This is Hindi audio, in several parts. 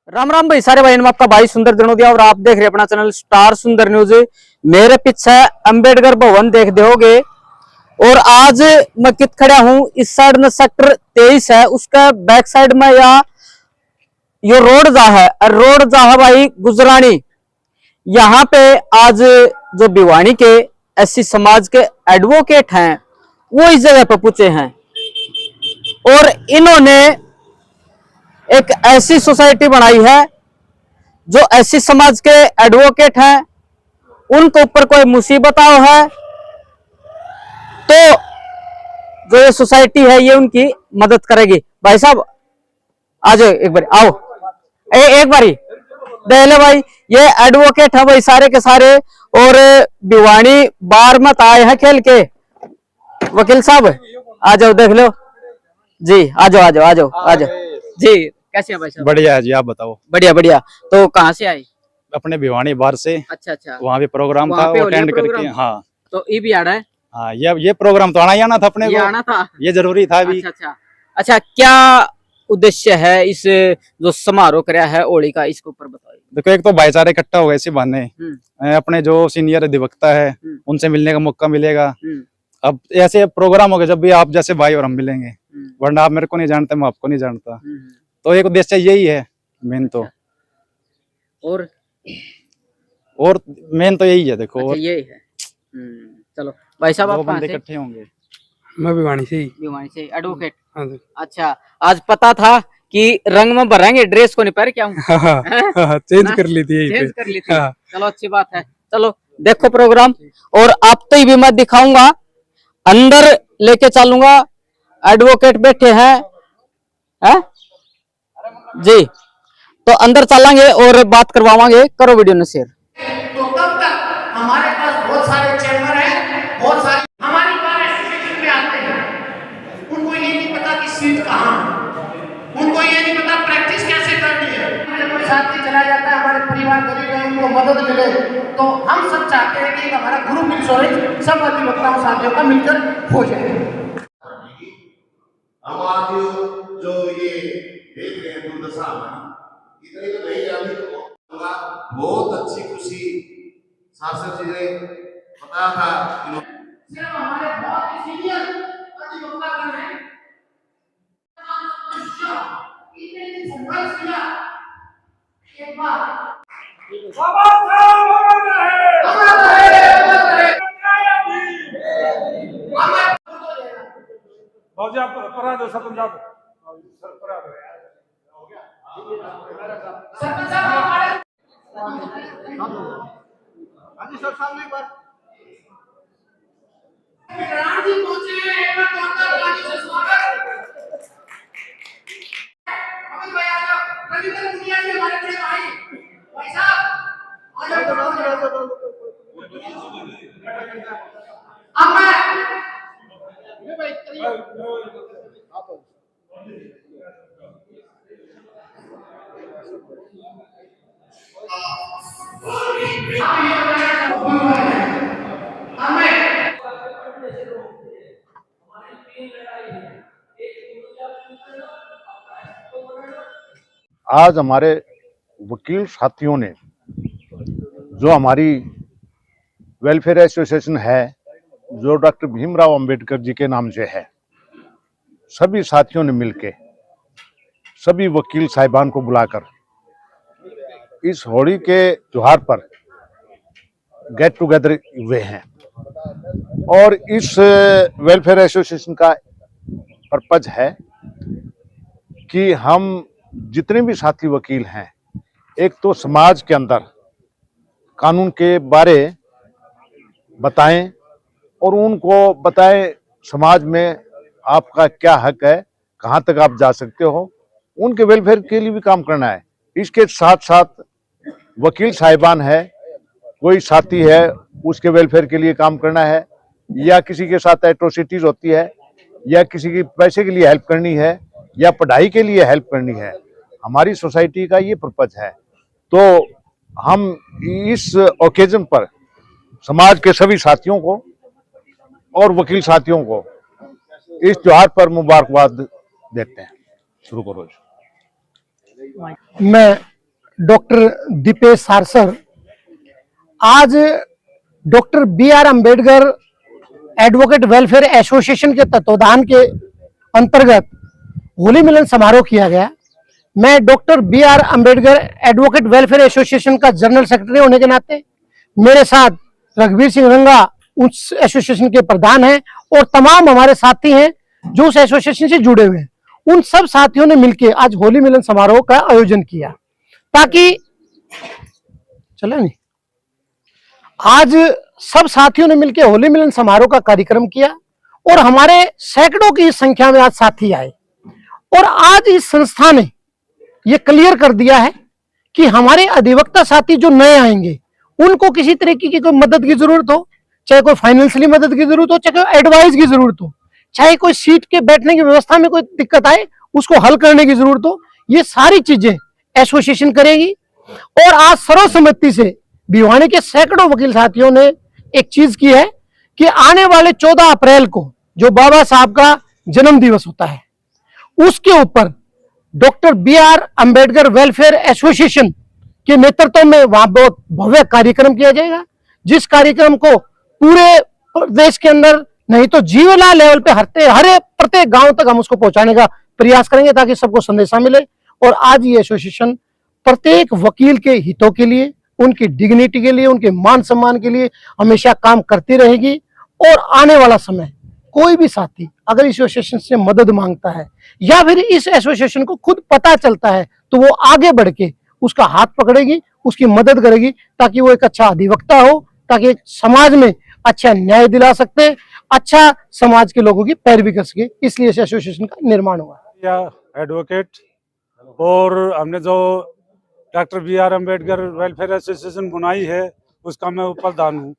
राम राम भाई सारे भाई, आपका भाई सुंदर दिनोदिया और आप देख रहे हैं अपना चैनल स्टार सुंदर न्यूज। मेरे पीछे अंबेडकर भवन देख दोगे और आज मैं कित खड़ा हूँ इस साइड में सेक्टर 23 है, उसका बैक साइड में ये रोड जा है रोड जा है भाई गुजरानी। यहाँ पे आज जो भिवानी के एससी समाज के एडवोकेट हैं वो इस जगह पर पूछे हैं और इन्होंने एक ऐसी सोसाइटी बनाई है जो एससी समाज के एडवोकेट हैं, उनके ऊपर कोई मुसीबत आओ है तो जो ये सोसाइटी है ये उनकी मदद करेगी। भाई साहब आ जाओ एक बार, आओ एक बारी देख ले भाई, ये एडवोकेट है भाई सारे के सारे और भिवानी बार मत आए हैं खेल के। वकील साहब आ जाओ, देख लो जी, आ जाओ आ जाओ आ जाओ आ जाओ जी। कैसे हैं भाई साहब? बढ़िया है जी, आप बताओ। बढ़िया बढ़िया। तो कहाँ से आए? अपने भिवानी बार से। अच्छा अच्छा, वहाँ पे प्रोग्राम था, वो अटेंड करके। हाँ तो ये भी आ रहा है। हाँ, ये प्रोग्राम तो आना ही आना था अपने ये को, आना था, ये जरूरी था अभी। अच्छा अच्छा अच्छा। क्या उद्देश्य है इस जो समारोह कराया है होली का, इसके ऊपर बताइए। देखो, एक तो भाईचारा इकट्ठा हो गए इसी बहाने, अपने जो सीनियर अधिवक्ता है उनसे मिलने का मौका मिलेगा। अब ऐसे प्रोग्राम हो गए जब भी आप जैसे भाई और हम मिलेंगे, वरना आप मेरे को नहीं जानते, मैं आपको नहीं जानता। तो एक उद्देश्य यही है मेन तो। और मेन तो यही है देखो। अच्छा, यही है। चलो भाई साहब, आप बंदे इकट्ठे होंगे। मैं भिवानी से ही एडवोकेट। हाँ जी। अच्छा, आज पता था कि रंग में भरेंगे, ड्रेस को नहीं पहन क्या हूँ। चेंज कर ली थी, चेंज कर ली थी। चलो अच्छी बात है। चलो देखो प्रोग्राम, और आप तो भी मैं दिखाऊंगा, अंदर लेके चलूंगा। एडवोकेट बैठे हैं जी, तो अंदर चलेंगे और बात करवावांगे। करो वीडियो ने शेयर। तो तब तक हमारे पास बहुत सारे चैम्बर हैं, बहुत सारे हमारी बार एसोसिएशन में आते हैं। उनको ये नहीं पता कि सीट कहाँ है, उनको ये नहीं पता प्रैक्टिस कैसे करनी है। हमारे कोई साथी चला जाता है, हमारे परिवार गरीब है, उनको मदद मिले, तो हम सब चाहते हैं कि हमारा ग्रुप इंश्योरेंस सब अधिवक्ताओं साथियों का मिलकर हो जाए। हम आज जो ये देख रहे हैं दुर्दशा इतनी तो नहीं जानी, तो बहुत अच्छी खुशी शासक जी ने बताया था। सिर्फ हमारे बहुत सीनियर अधिवक्तागण हैं, इतने संघर्ष किया। एक बार आप करा दो, सरपंच साहब करा दो। सरपंच साहब हमारे हाजी सर सामने पर विक्रांत जी पहुंचे हैं, एक बार जोरदार ताली से स्वागत। अमित भाई आ जाओ, रविंद्र मुनिया जी हमारे बड़े भाई साहब आ जाओ। अब मैं आज हमारे वकील साथियों ने, जो हमारी वेलफेयर एसोसिएशन है जो डॉक्टर भीमराव अंबेडकर जी के नाम से है, सभी साथियों ने मिलके सभी वकील साहिबान को बुलाकर इस होली के त्योहार पर गेट टुगेदर हुए हैं। और इस वेलफेयर एसोसिएशन का पर्पज है कि हम जितने भी साथी वकील हैं, एक तो समाज के अंदर कानून के बारे बताएं और उनको बताएं समाज में आपका क्या हक है, कहाँ तक आप जा सकते हो, उनके वेलफेयर के लिए भी काम करना है। इसके साथ साथ वकील साहिबान है, कोई साथी है उसके वेलफेयर के लिए काम करना है, या किसी के साथ एट्रोसिटीज होती है, या किसी की पैसे के लिए हेल्प करनी है, या पढ़ाई के लिए हेल्प करनी है, हमारी सोसाइटी का ये पर्पज है। तो हम इस ओकेजन पर समाज के सभी साथियों को और वकील साथियों को इस त्योहार पर मुबारकबाद देते हैं। शुरू करो। मैं डॉक्टर दीपेश सारसर आज doctor B.R. Ambedkar advocate welfare association के तत्वाधान के अंतर्गत होली मिलन समारोह किया गया। मैं doctor B.R. Ambedkar advocate welfare association का जनरल सेक्रेटरी होने के नाते मेरे साथ रघुवीर सिंह रंगा उस एसोसिएशन के प्रधान हैं और तमाम हमारे साथी हैं जो उस एसोसिएशन से जुड़े हुए हैं। उन सब साथियों ने मिलकर आज होली मिलन समारोह का आयोजन किया ताकि चले नहीं आज सब साथियों ने मिलकर होली मिलन समारोह का कार्यक्रम किया और हमारे सैकड़ों की संख्या में आज साथी आए और आज इस संस्था ने यह क्लियर कर दिया है कि हमारे अधिवक्ता साथी जो नए आएंगे उनको किसी तरीके की कोई मदद की जरूरत हो, चाहे कोई फाइनेंशियली मदद की जरूरत हो, चाहे कोई एडवाइस की जरूरत हो, चाहे कोई सीट के बैठने की व्यवस्था में कोई दिक्कत आए उसको हल करने की जरूरत हो, ये सारी चीजें एसोसिएशन करेगी। और आज सर्वसम्मति से भिवानी के सैकड़ों वकील साथियों ने एक चीज की है कि आने वाले 14 अप्रैल को जो बाबा साहब का जन्म दिवस होता है उसके ऊपर doctor B.R. Ambedkar welfare association के नेतृत्व में वहां बहुत भव्य कार्यक्रम किया जाएगा, जिस कार्यक्रम को पूरे प्रदेश के अंदर नहीं तो जिला लेवल पे हर प्रत्येक गांव तक हम उसको पहुंचाने का प्रयास करेंगे ताकि सबको संदेशा मिले। और आज ये एसोसिएशन प्रत्येक वकील के हितों के लिए, उनकी डिग्निटी के लिए, उनके मान सम्मान के लिए हमेशा काम करती रहेगी। और आने वाला समय कोई भी साथी अगर इस एसोसिएशन से मदद मांगता है या फिर इस एसोसिएशन को खुद पता चलता है तो वो आगे बढ़ के उसका हाथ पकड़ेगी, उसकी मदद करेगी ताकि वो एक अच्छा अधिवक्ता हो, ताकि समाज में अच्छा न्याय दिला सकते, अच्छा समाज के लोगों की पैरवी कर सके। इसलिए इस एसोसिएशन का निर्माण हुआ। या एडवोकेट और हमने जो doctor B.R. Ambedkar welfare association बनाई है उसका मैं उपप्रधान हूँ।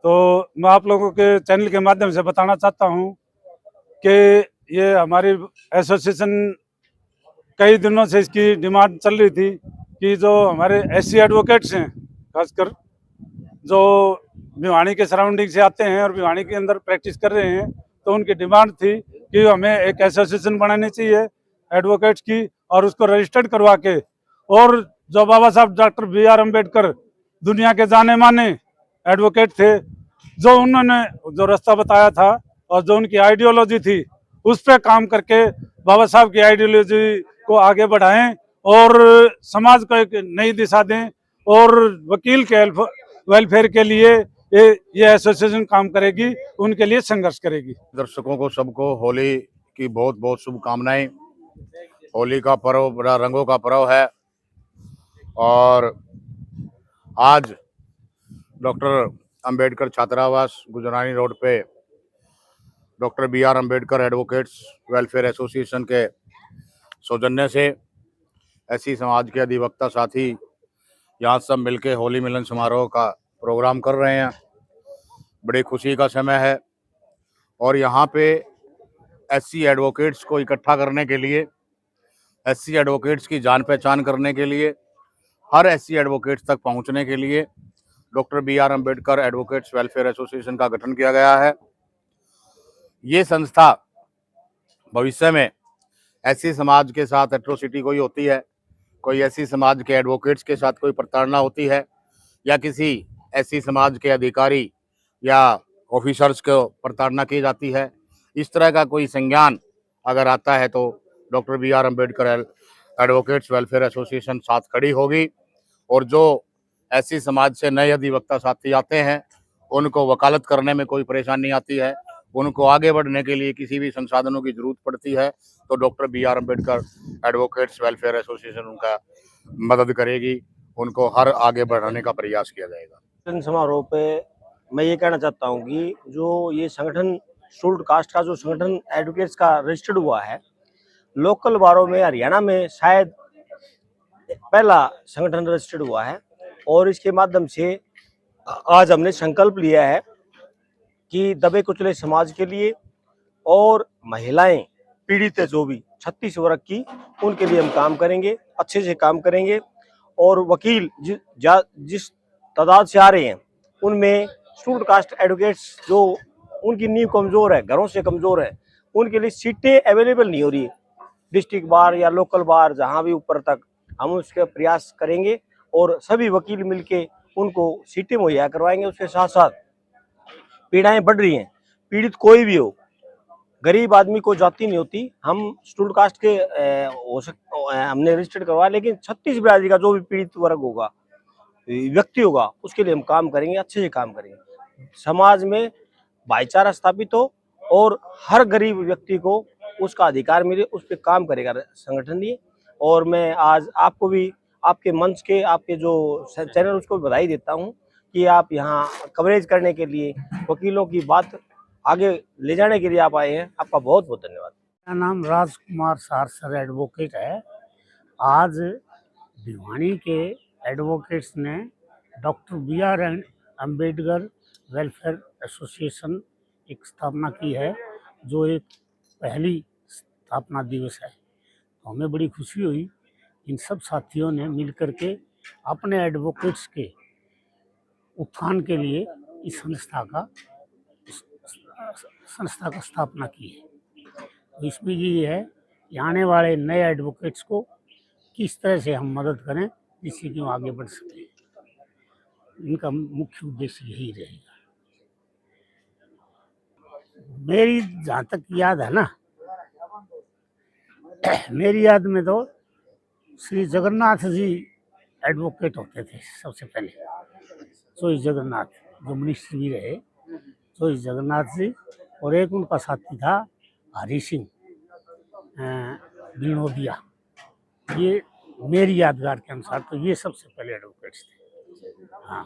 तो मैं आप लोगों के चैनल के माध्यम से बताना चाहता हूँ कि ये हमारी एसोसिएशन कई दिनों से इसकी डिमांड चल रही थी कि जो हमारे SC एडवोकेट्स हैं, खासकर जो भिवानी के सराउंडिंग से आते हैं और भिवानी के अंदर प्रैक्टिस कर रहे हैं, तो उनकी डिमांड थी कि हमें एक एसोसिएशन बनानी चाहिए एडवोकेट्स की और उसको रजिस्टर्ड करवा के, और जो बाबा साहब डॉक्टर B.R. अम्बेडकर दुनिया के जाने माने एडवोकेट थे, जो उन्होंने जो रास्ता बताया था और जो उनकी आइडियोलॉजी थी उस पर काम करके बाबा साहब की आइडियोलॉजी को आगे बढ़ाएं और समाज को एक नई दिशा दें। और वकील के वेलफेयर के लिए ये एसोसिएशन काम करेगी, उनके लिए संघर्ष करेगी। दर्शकों को सबको होली की बहुत बहुत शुभकामनाएं। होली का पर्व बड़ा रंगों का पर्व है और आज डॉक्टर अंबेडकर छात्रावास गुजरानी रोड पे doctor B.R. Ambedkar advocates welfare association के सौजन्य से ऐसी समाज के अधिवक्ता साथी यहाँ सब मिलके होली मिलन समारोह का प्रोग्राम कर रहे हैं। बड़ी खुशी का समय है और यहाँ पे SC एडवोकेट्स को इकट्ठा करने के लिए, SC एडवोकेट्स की जान पहचान करने के लिए, हर SC एडवोकेट्स तक पहुँचने के लिए doctor B.R. Ambedkar advocates welfare association का गठन किया गया है। ये संस्था भविष्य में ऐसी समाज के साथ एट्रोसिटी कोई होती है, कोई ऐसी समाज के एडवोकेट्स के साथ कोई प्रताड़ना होती है या किसी ऐसी समाज के अधिकारी या ऑफिसर्स को प्रताड़ना की जाती है, इस तरह का कोई संज्ञान अगर आता है तो doctor B.R. Ambedkar advocates welfare association साथ खड़ी होगी। और जो ऐसी समाज से नए अधिवक्ता साथी आते हैं उनको वकालत करने में कोई परेशानी नहीं आती है, उनको आगे बढ़ने के लिए किसी भी संसाधनों की जरूरत पड़ती है तो doctor B.R. Ambedkar advocates welfare association उनका मदद करेगी, उनको हर आगे बढ़ाने का प्रयास किया जाएगा। समारोह पे मैं ये कहना चाहता हूँ कि जो ये संगठन शेड्यूल्ड कास्ट का जो संगठन एडवोकेट्स का रजिस्टर्ड हुआ है, लोकल बारों में हरियाणा में शायद पहला संगठन रजिस्टर्ड हुआ है। और इसके माध्यम से आज हमने संकल्प लिया है कि दबे कुचले समाज के लिए और महिलाएं पीड़ित है जो भी 36 वर्ग की, उनके लिए हम काम करेंगे, अच्छे से काम करेंगे। और वकील जिस तादाद से आ रहे हैं उनमें शेड्यूल्ड कास्ट एडवोकेट्स जो उनकी नींव कमज़ोर है, घरों से कमज़ोर है, उनके लिए सीटें अवेलेबल नहीं हो रही। डिस्ट्रिक्ट बार या लोकल बार जहाँ भी ऊपर तक हम उसके प्रयास करेंगे और सभी वकील मिलके उनको सीटें मुहैया करवाएंगे। उसके साथ साथ पीड़ाएं बढ़ रही हैं, पीड़ित कोई भी हो, गरीब आदमी को जाति नहीं होती। हम शेड्यूल्ड कास्ट के हमने रजिस्टर्ड करवाया, लेकिन 36 बिरादरी का जो भी पीड़ित वर्ग होगा, व्यक्ति होगा, उसके लिए हम काम करेंगे, अच्छे से काम करेंगे। समाज में भाईचारा स्थापित हो और हर गरीब व्यक्ति को उसका अधिकार मिले, उस पर काम करेगा संगठन ये। और मैं आज आपको भी आपके मंच के, आपके जो चैनल, उसको बधाई देता हूं कि आप यहाँ कवरेज करने के लिए, वकीलों की बात आगे ले जाने के लिए आप आए हैं। आपका बहुत बहुत धन्यवाद। मेरा नाम राजकुमार सारसर एडवोकेट है। आज भिवानी के एडवोकेट्स ने doctor BR Ambedkar welfare association एक स्थापना की है, जो एक पहली स्थापना दिवस है। तो हमें बड़ी खुशी हुई, इन सब साथियों ने मिलकर के अपने एडवोकेट्स के उत्थान के लिए इस संस्था का स्थापना की है। तो इसमें ये है कि आने वाले नए एडवोकेट्स को किस तरह से हम मदद करें जिससे कि वो आगे बढ़ सकें। इनका मुख्य उद्देश्य यही रहेगा। मेरी जहाँ तक याद है ना, मेरी याद में तो श्री जगन्नाथ जी एडवोकेट होते थे सबसे पहले। चोइस जगन्नाथ जो मिनिस्टर भी रहे, चोइस जगन्नाथ जी, और एक उनका साथी था हरी सिंह बिनोदिया। ये मेरी यादगार के अनुसार तो ये सबसे पहले एडवोकेट्स थे। हाँ।